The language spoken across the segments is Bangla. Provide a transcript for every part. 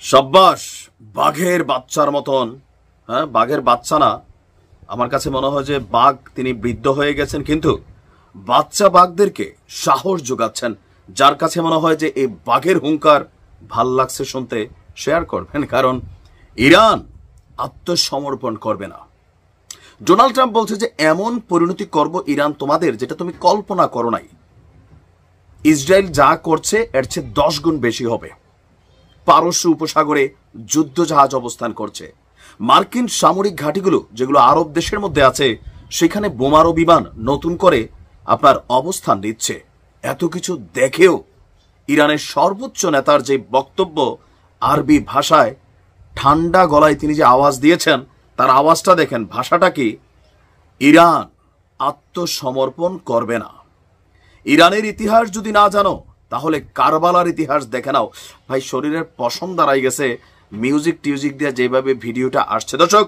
সাব্বাস, বাঘের বাচ্চার মতন। হ্যাঁ, বাঘের বাচ্চা না, আমার কাছে মনে হয় যে বাঘ তিনি বৃদ্ধ হয়ে গেছেন, কিন্তু বাচ্চা বাঘদেরকে সাহস যোগাচ্ছেন। যার কাছে মনে হয় যে এই বাঘের হুঙ্কার ভাল লাগছে শুনতে, শেয়ার করবেন, কারণ ইরান আত্মসমর্পণ করবে না। ডোনাল্ড ট্রাম্প বলছে যে এমন পরিণতি করব ইরান তোমাদের, যেটা তুমি কল্পনা করো নাই। ইসরায়েল যা করছে এর চেয়ে 10 গুণ বেশি হবে। পারস্য উপসাগরে যুদ্ধ জাহাজ অবস্থান করছে। মার্কিন সামরিক ঘাঁটিগুলো যেগুলো আরব দেশের মধ্যে আছে, সেখানে বোমারু বিমান নতুন করে আপনার অবস্থান নিচ্ছে। এত কিছু দেখেও ইরানের সর্বোচ্চ নেতার যে বক্তব্য, আরবি ভাষায় ঠান্ডা গলায় তিনি যে আওয়াজ দিয়েছেন, তার আওয়াজটা দেখেন, ভাষাটা কি, ইরান আত্মসমর্পণ করবে না। ইরানের ইতিহাস যদি না জানো তাহলে কারবালার ইতিহাস দেখে নাও। ভাই, শরীরের পশম দাঁড়াই গেছে মিউজিক টিউজিক দিয়ে যেভাবে ভিডিওটা আসছে। দর্শক,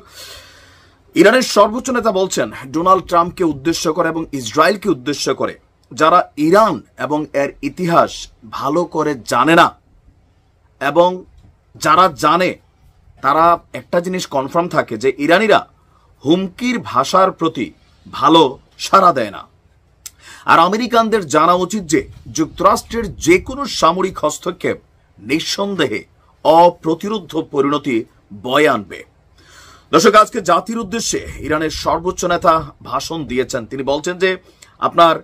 ইরানের সর্বোচ্চ নেতা বলছেন ডোনাল্ড ট্রাম্পকে উদ্দেশ্য করে এবং ইসরায়েলকে উদ্দেশ্য করে, যারা ইরান এবং এর ইতিহাস ভালো করে জানে না, এবং যারা জানে তারা একটা জিনিস কনফার্ম থাকে যে ইরানিরা হুমকির ভাষার প্রতি ভালো সাড়া দেয় না। আর আমেরিকানদের জানা উচিত যে যুক্তরাষ্ট্রের যে কোনো সামরিক হস্তক্ষেপ নিঃসন্দেহে অপ্রতিরোধ্য পরিণতি বয়ে আনবে। দর্শক, আজকে জাতির উদ্দেশ্যে ইরানের সর্বোচ্চ নেতা ভাষণ দিয়েছেন। তিনি বলছেন যে আপনার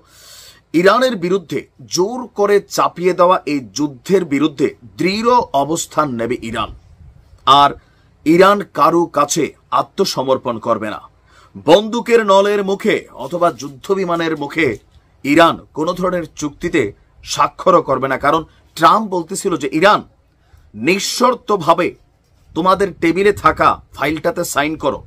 ইরানের বিরুদ্ধে জোর করে চাপিয়ে দেওয়া এই যুদ্ধের বিরুদ্ধে দৃঢ় অবস্থান নেবে ইরান, আর ইরান কারো কাছে আত্মসমর্পণ করবে না। বন্দুকের নলের মুখে অথবা যুদ্ধ বিমানের মুখে ইরান কোনো ধরনের চুক্তিতে স্বাক্ষরও করবে না, কারণ ট্রাম্প বলতেছিল যে ইরান নিঃশর্তভাবে তোমাদের টেবিলে থাকা ফাইলটাতে সাইন করো।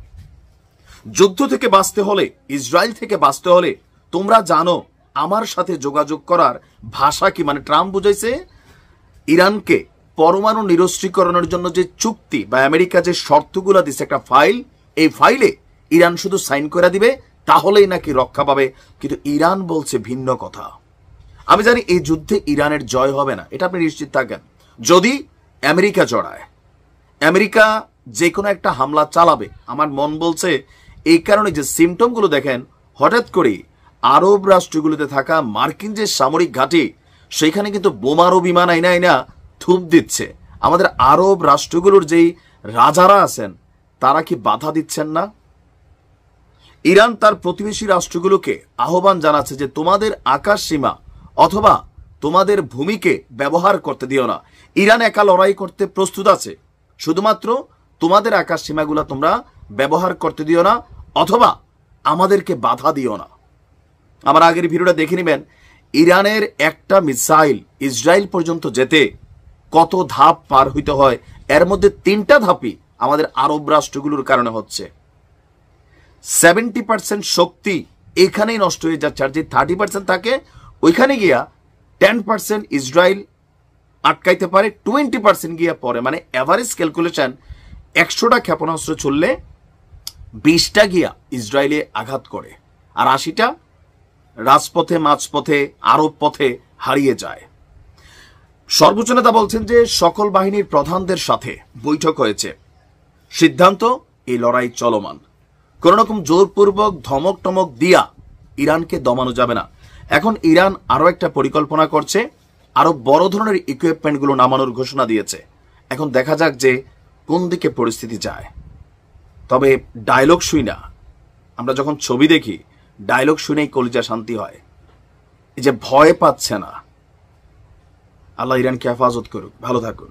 যুদ্ধ থেকে বাঁচতে হলে, ইসরায়েল থেকে বাঁচতে হলে তোমরা জানো আমার সাথে যোগাযোগ করার ভাষা কি। মানে ট্রাম্প বুঝাইছে ইরানকে পরমাণু নিরস্ত্রীকরণের জন্য যে চুক্তি বা আমেরিকা যে শর্তগুলো দিচ্ছে, একটা ফাইল, এই ফাইলে ইরান শুধু সাইন করে দিবে, তাহলেই নাকি রক্ষা পাবে। কিন্তু ইরান বলছে ভিন্ন কথা। আমি জানি এই যুদ্ধে ইরানের জয় হবে না, এটা আপনি নিশ্চিত থাকেন। যদি আমেরিকা জড়ায়, আমেরিকা যে কোনো একটা হামলা চালাবে, আমার মন বলছে এই কারণে যে সিমটমগুলো দেখেন, হঠাৎ করে আরব রাষ্ট্রগুলোতে থাকা মার্কিন যে সামরিক ঘাঁটি, সেখানে কিন্তু বোমারু বিমান আইনা থুপ দিচ্ছে। আমাদের আরব রাষ্ট্রগুলোর যেই রাজারা আছেন, তারা কি বাধা দিচ্ছেন না? ইরান তার প্রতিবেশী রাষ্ট্রগুলোকে আহ্বান জানাচ্ছে যে তোমাদের আকাশ সীমা অথবা তোমাদের ভূমিকে ব্যবহার করতে দিও না। ইরান একা লড়াই করতে প্রস্তুত আছে, শুধুমাত্র তোমাদের আকাশ সীমাগুলো তোমরা ব্যবহার করতে দিও না, অথবা আমাদেরকে বাধা দিও না। আমার আগের ভিডিওটা দেখে নেবেন, ইরানের একটা মিসাইল ইসরায়েল পর্যন্ত যেতে কত ধাপ পার হইতে হয়। এর মধ্যে 3টা ধাপই আমাদের আরব রাষ্ট্রগুলোর কারণে হচ্ছে। 70% শক্তি এখানেই নষ্ট হয়ে যাচ্ছে, আর যে 30% থাকে ওইখানে গিয়া 10% ইসরায়েল আটকাইতে পারে, 20% গিয়া পরে। মানে এভারেজ ক্যালকুলেশন, 100টা ক্ষেপণাস্ত্র চললে 20টা গিয়া ইসরায়েলে আঘাত করে, আর 80টা রাজপথে, মাঝপথে, আরব পথে হারিয়ে যায়। সর্বোচ্চ নেতা বলছেন যে সকল বাহিনীর প্রধানদের সাথে বৈঠক হয়েছে, সিদ্ধান্ত এই লড়াই চলমান। কোন রকম জোরপূর্বক ধমক টমক দিয়া ইরানকে দমানো যাবে না। এখন ইরান আরো একটা পরিকল্পনা করছে, আরো বড় ধরনের ইকুইপমেন্টগুলো নামানোর ঘোষণা দিয়েছে। এখন দেখা যাক যে কোন দিকে পরিস্থিতি যায়। তবে ডায়লগ শুই না, আমরা যখন ছবি দেখি ডায়লগ শুনেই কলিজা শান্তি হয়। এই যে ভয় পাচ্ছে না, আল্লাহ ইরানকে হেফাজত করুক। ভালো থাকুন।